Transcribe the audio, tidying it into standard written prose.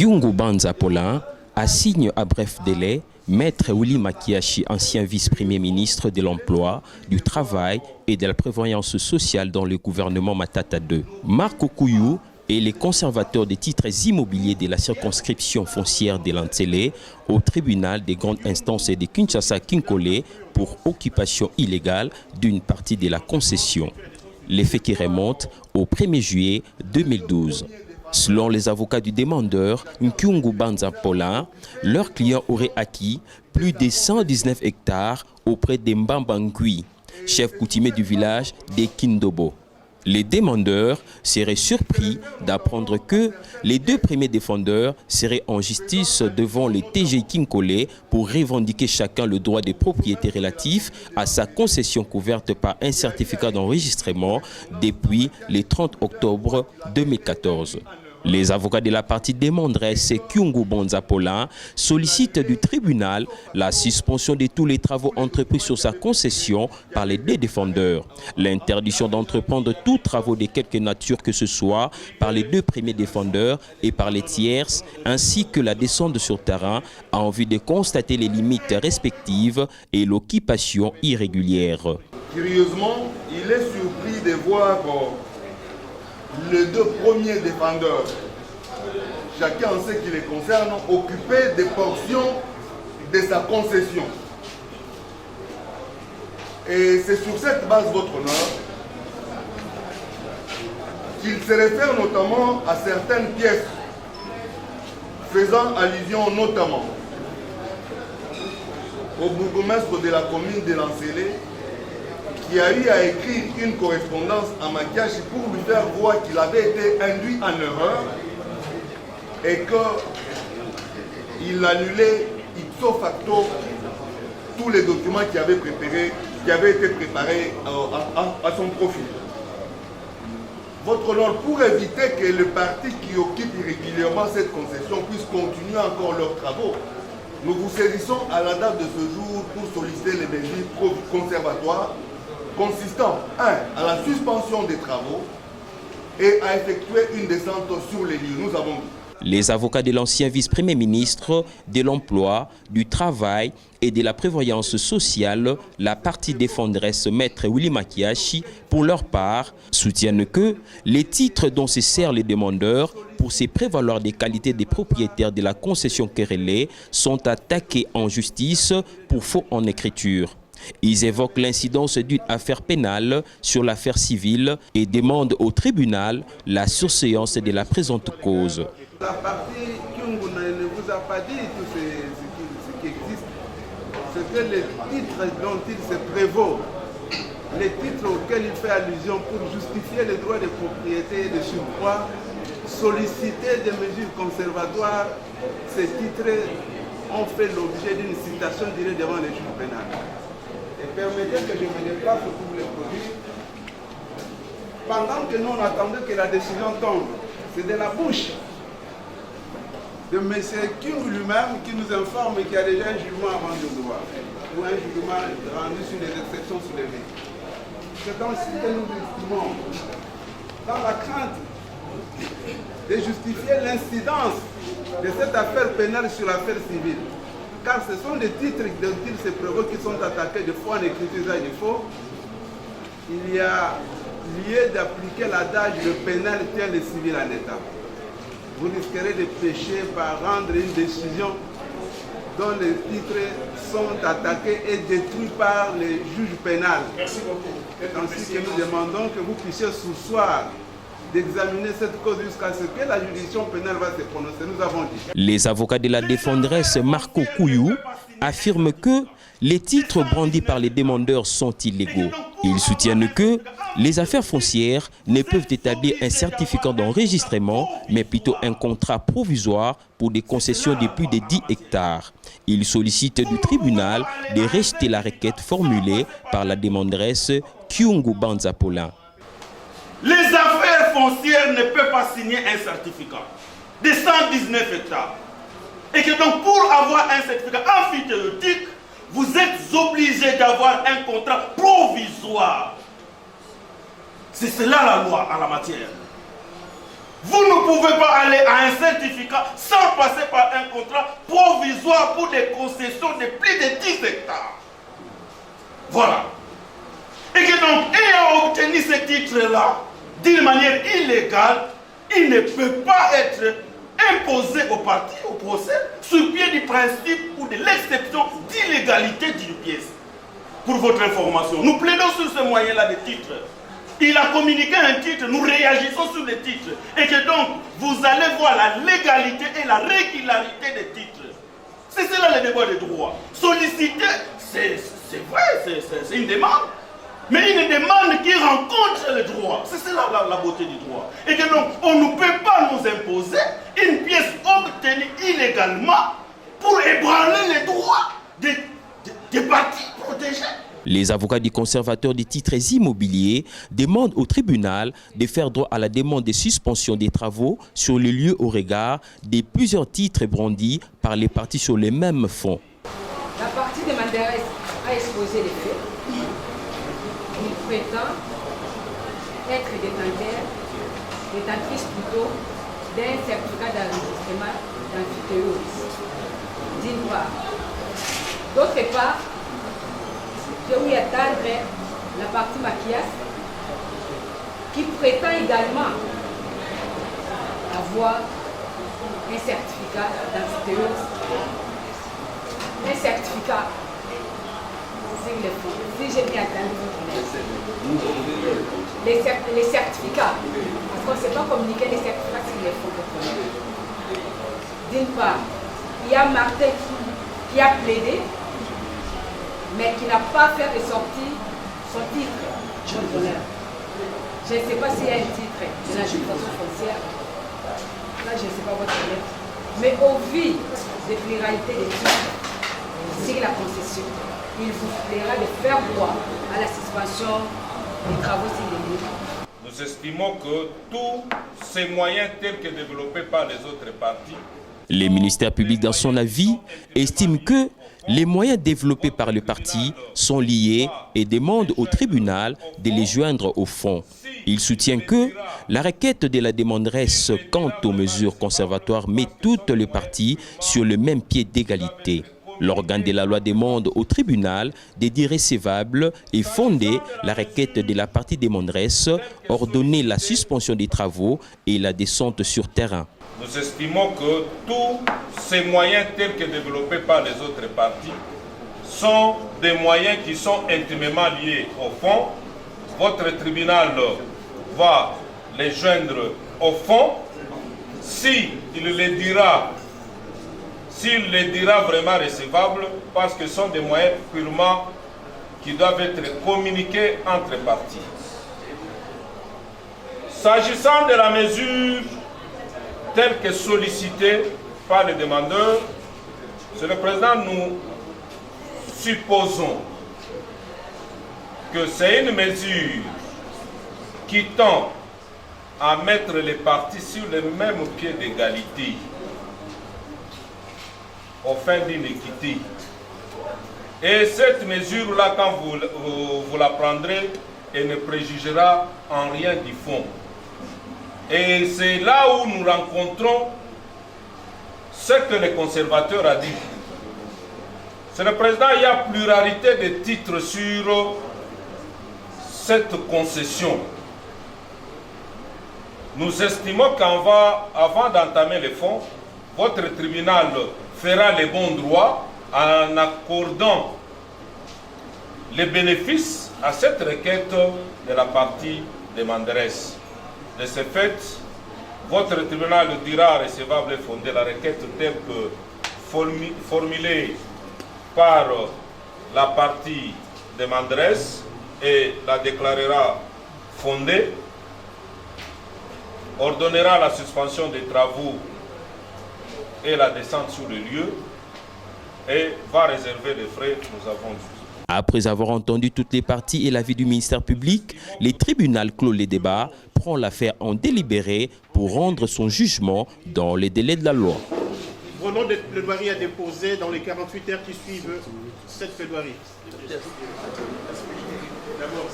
Kyungu Banza Paulin assigne à bref délai Maître Willy Makiashi, ancien vice-premier ministre de l'Emploi, du Travail et de la Prévoyance sociale dans le gouvernement Matata II. Marc Okouyou et les conservateurs des titres immobiliers de la circonscription foncière de l'Antsélé au tribunal des grandes instances de Kinshasa-Kinkole pour occupation illégale d'une partie de la concession. Les faits qui remontent au 1er juillet 2012. Selon les avocats du demandeur, Kyungu Banza Paulin, leur client aurait acquis plus de 119 hectares auprès de Mbambangui, chef coutumier du village de Kindobo. Les demandeurs seraient surpris d'apprendre que les deux premiers défendeurs seraient en justice devant le TGI Kinkole pour revendiquer chacun le droit de propriété relatif à sa concession couverte par un certificat d'enregistrement depuis le 30 octobre 2014. Les avocats de la partie demanderesse Kyungu Banza Paulin sollicitent du tribunal la suspension de tous les travaux entrepris sur sa concession par les deux défendeurs, l'interdiction d'entreprendre tous travaux de quelque nature que ce soit par les deux premiers défendeurs et par les tierces, ainsi que la descente sur terrain en vue de constater les limites respectives et l'occupation irrégulière. Curieusement, il est surpris de voir les deux premiers défendeurs, chacun en ce qui les concerne, occuper des portions de sa concession. Et c'est sur cette base, votre honneur, qu'il se réfère notamment à certaines pièces faisant allusion notamment au bourgmestre de la commune de l'Antsélé, qui a eu à écrire une correspondance à Makiashi pour lui faire voir qu'il avait été induit en erreur et qu'il annulait ipso facto tous les documents qui avaient été préparés à son profil. Votre honneur, pour éviter que le parti qui occupe irrégulièrement cette concession puisse continuer encore leurs travaux, nous vous saisissons à la date de ce jour pour solliciter les mesures conservatoires consistant, 1. à la suspension des travaux et à effectuer une descente sur les lieux. Nous avons dit. Les avocats de l'ancien vice-premier ministre de l'Emploi, du Travail et de la Prévoyance sociale, la partie défenderesse Maître Willy Makiashi, pour leur part, soutiennent que les titres dont se servent les demandeurs pour se prévaloir des qualités des propriétaires de la concession querellée sont attaqués en justice pour faux en écriture. Ils évoquent l'incidence d'une affaire pénale sur l'affaire civile et demandent au tribunal la surséance de la présente cause. La partie Kyungu ne vous a pas dit tout ce qui existe. C'est que les titres dont il se prévaut, les titres auxquels il fait allusion pour justifier les droits de propriété et de surcroît, solliciter des mesures conservatoires, ces titres ont fait l'objet d'une citation directe devant les juges pénals. Et permettez que je me déplace pour les produire. Pendant que nous on attendait que la décision tombe, c'est de la bouche de M. Kyungu lui-même qui nous informe qu'il y a déjà un jugement avant de devoir, ou un jugement rendu sur les exceptions soulevées. C'est ainsi que nous estimons, dans la crainte de justifier l'incidence de cette affaire pénale sur l'affaire civile, car ce sont des titres dont il se prévaut qui sont attaqués de faux en écriture et de faux, il y a lieu d'appliquer l'adage le pénal tient le civil en état. Vous risquerez de pécher par rendre une décision dont les titres sont attaqués et détruits par les juges pénals. Merci beaucoup. C'est ainsi que nous demandons que vous puissiez surseoir d'examiner cette cause jusqu'à ce que la juridiction pénale va se prononcer. Nous avons dit. Les avocats de la défenderesse Marc Okouyou affirment que les titres brandis par les demandeurs sont illégaux. Ils soutiennent que les affaires foncières ne peuvent établir un certificat d'enregistrement, mais plutôt un contrat provisoire pour des concessions de plus de 10 hectares. Ils sollicitent du tribunal de rejeter la requête formulée par la demanderesse Kyungu Banza Paulin. Les affaires foncières ne peuvent pas signer un certificat de 119 hectares. Et que donc pour avoir un certificat emphytéotique, vous êtes obligé d'avoir un contrat provisoire. C'est cela la loi en la matière. Vous ne pouvez pas aller à un certificat sans passer par un contrat provisoire pour des concessions de plus de 10 hectares. Voilà. Et que donc, ayant obtenu ce titre-là, d'une manière illégale, il ne peut pas être imposé au parti, au procès, sur pied du principe ou de l'exception d'illégalité d'une pièce. Pour votre information, nous plaidons sur ce moyen-là de titre. Il a communiqué un titre, nous réagissons sur le titre. Et que donc, vous allez voir la légalité et la régularité des titres. C'est cela le débat de droit. Solliciter, c'est vrai, c'est une demande. Mais une demande qui rencontre le droit. C'est cela la beauté du droit. Et que donc, on ne peut pas nous imposer une pièce obtenue illégalement pour ébranler les droits des partis protégés. Les avocats du conservateur des titres immobiliers demandent au tribunal de faire droit à la demande de suspension des travaux sur les lieux au regard des plusieurs titres brandis par les parties sur les mêmes fonds. La partie demanderesse a exposé les faits. Il prétend être détentrice plutôt d'un certificat d'enregistrement d'amphithéose, d'une part. D'autre part, je vais attendre la partie Machias qui prétend également avoir un certificat d'amphithéose, un certificat sur les fonds. Si j'ai bien entendu les certificats, parce qu'on ne sait pas communiquer les certificats sur les fonds. D'une part, il y a Martin qui a plaidé, mais qui n'a pas fait ressortir son titre. Je ne sais pas s'il y a un titre de l'administration foncière. Là, je ne sais pas votre lettre. Mais au vu des pluralités des titres sur la concession, il vous plaira de faire droit à la suspension des travaux sur les lieux. Nous estimons que tous ces moyens tels que développés par les autres partis. Le ministère public, dans son avis, estime que les moyens développés par le parti sont liés et demande au tribunal de les joindre au fond. Il soutient que la requête de la demanderesse quant aux mesures conservatoires met toutes les parties sur le même pied d'égalité. L'organe de la loi demande au tribunal de dire recevable et fonder la requête de la partie demanderesse, ordonner la suspension des travaux et la descente sur terrain. Nous estimons que tous ces moyens tels que développés par les autres partis sont des moyens qui sont intimement liés au fond. Votre tribunal va les joindre au fond. S'il les dira vraiment recevables, parce que ce sont des moyens purement qui doivent être communiqués entre parties. S'agissant de la mesure telle que sollicitée par les demandeurs, Monsieur le Président, nous supposons que c'est une mesure qui tend à mettre les partis sur le même pied d'égalité au fin d'une équité. Et cette mesure-là, quand vous la prendrez, elle ne préjugera en rien du fond. Et c'est là où nous rencontrons ce que le conservateur a dit. C'est le président, il y a pluralité de titres sur cette concession. Nous estimons qu'avant d'entamer les fonds, votre tribunal fera les bons droits en accordant les bénéfices à cette requête de la partie demanderesse. De ce fait, votre tribunal dira recevable et fondé la requête telle que formulée par la partie demanderesse et la déclarera fondée, ordonnera la suspension des travaux et la descente sur le lieu et va réserver les frais, nous avons dit. Après avoir entendu toutes les parties et l'avis du ministère public, le tribunal clôt les débats, prend l'affaire en délibéré pour rendre son jugement dans les délais de la loi. Prenons des plaidoiries à déposer dans les 48 heures qui suivent cette plaidoirie. D'abord,